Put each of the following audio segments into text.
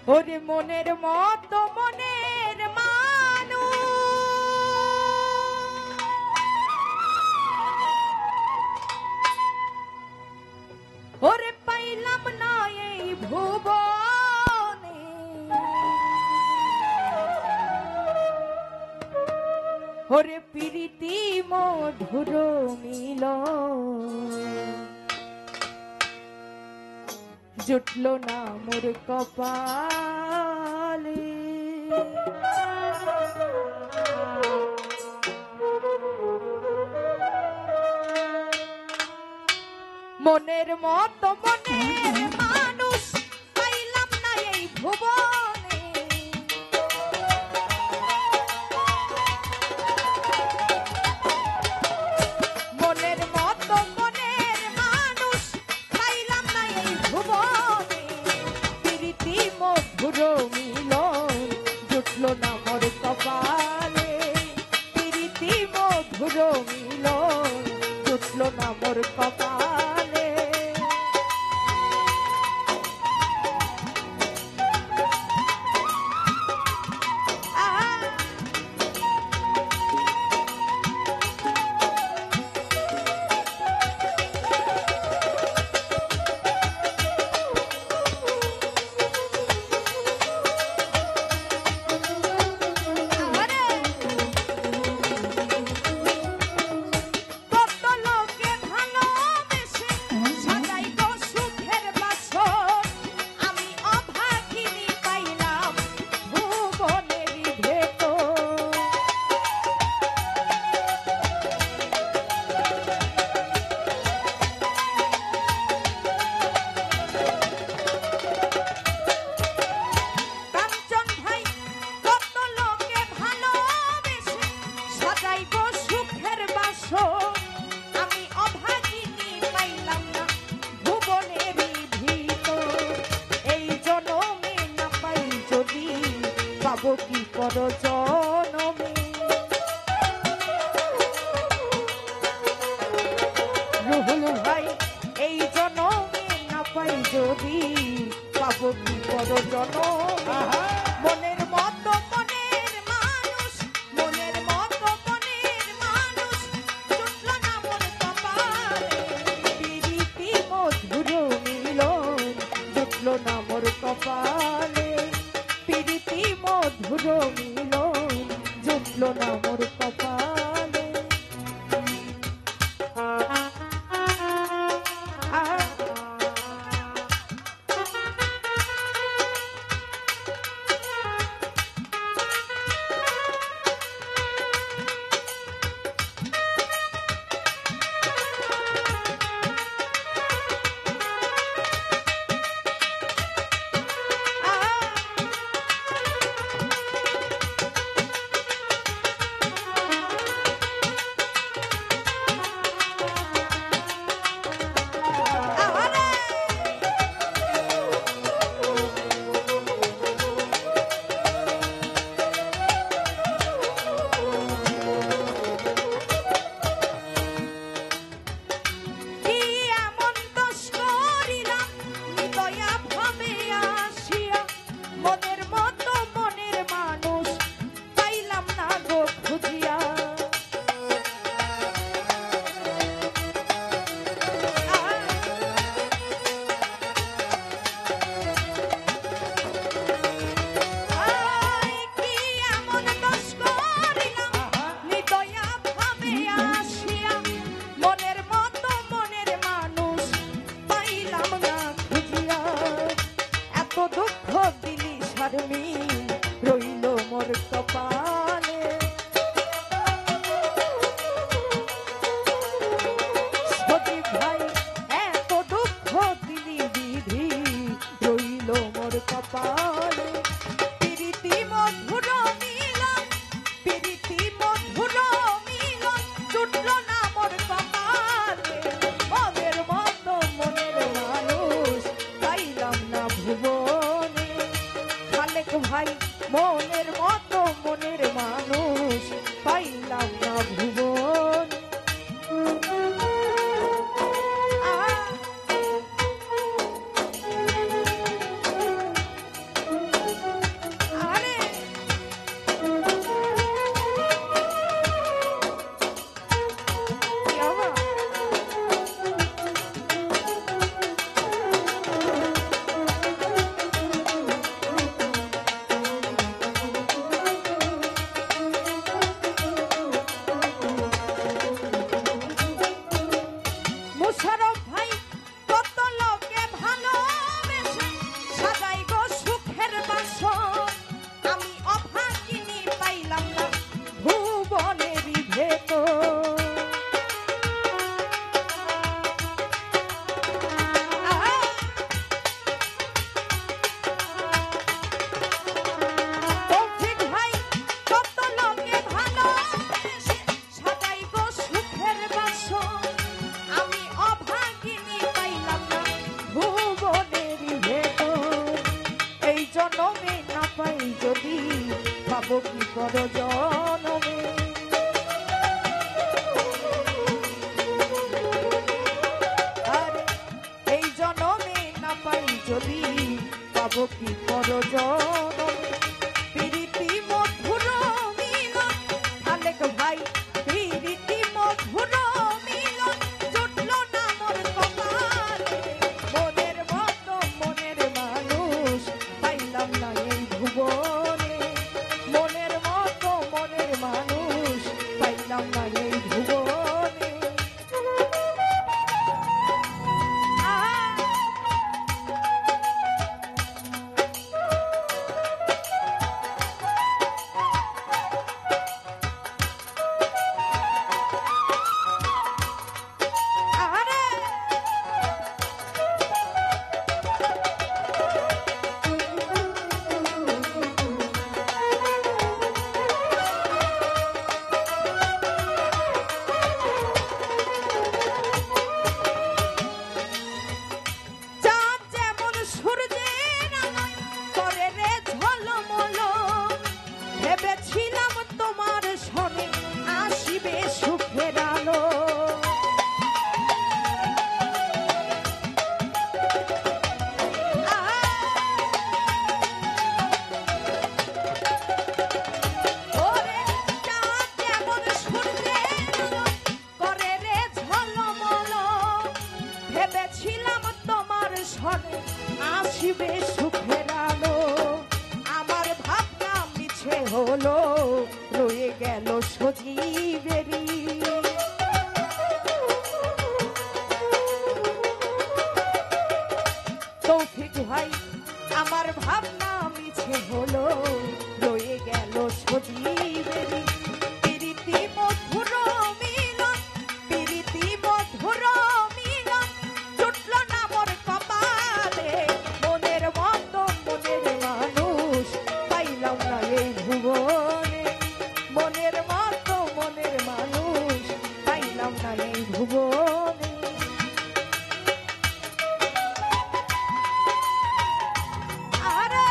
ওরে মনের মতো মনের মানুষ ওরে পাইলাম না এই ভুবনে ওরে প্রীতি মধুর মিলন জুটল না মোর কপালে মনের মতো মনের মানুষ পাইলাম না এই ভুবনে মনের মতো মনের মানুষ পাইলাম না এই ভুবনে প্রীতি মধুর মিলন জুটল না মোর কপালে প্রীতি মধুর মিলন জুটল না মোর কপালে পাবো কি পর জনমে রুহুল ভাই এই জনমে না পাই যদি পাবো কি পর জনমে মনের মতো মনের মানুষ মনের মতো মনের মানুষ জুটল না মোর কপালে প্রীতি মধুর মিলন জুটল না মোর কপালে প্রীতি মধুর মিলন জুটল না মোর কপালে রইল মোর কপালে সজীব ভাই এত দুঃখ দিলি বিধি রইল মোর কপালে প্রীতি মধুর মিলন প্রীতি মধুর মিলন জুটল না মোর কপালে মনের মতো মনের মানুষ পাইলাম না ভুবনে পাবো কি পর জনমে। আর এই জনমে না পাই যদি পাবো কি পর জনমে। প্রীতি মধুর মিলন আলেক ভাই, প্রীতি মধুর মিলন জুটলো না মোর কপালে। মনের মতো মনের মানুষ পাইলাম না এই ভুবনে। মনের মতো মনের মানুষ পাইলাম না এই ভুবনে। ভেবেছিলাম তোমার সনে আসিবে সুখের আলো। ওরে চাঁদ যেমন সূর্যের আলো করে রে ঝলমল। ভেবেছিলাম তোমার সনে আসিবে সুখের আলো। আমার ভাবনা মিছে হলো, রয়ে গেল সজীবেরি। তৌফিক ভাই আমার ভাবনা মিছে হলো, রয়ে গেল সজীবেরি। প্রীতি মধুর মিলন, প্রীতি মধুর মিলন জুটলো না মোর কপালে। মনের মতো মনের মানুষ পাইলাম না এই ভুবনে। মনের মতো মনের মানুষ পাইলাম না এই ভুবনে। আরে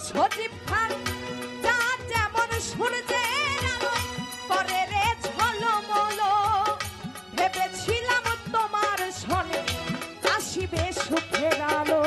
সজীব খান চাঁদ যেমন সূর্যের আলো করে রে ঝলমল। ভেবেছিলাম তোমার সনে আসিবে সুখের আলো।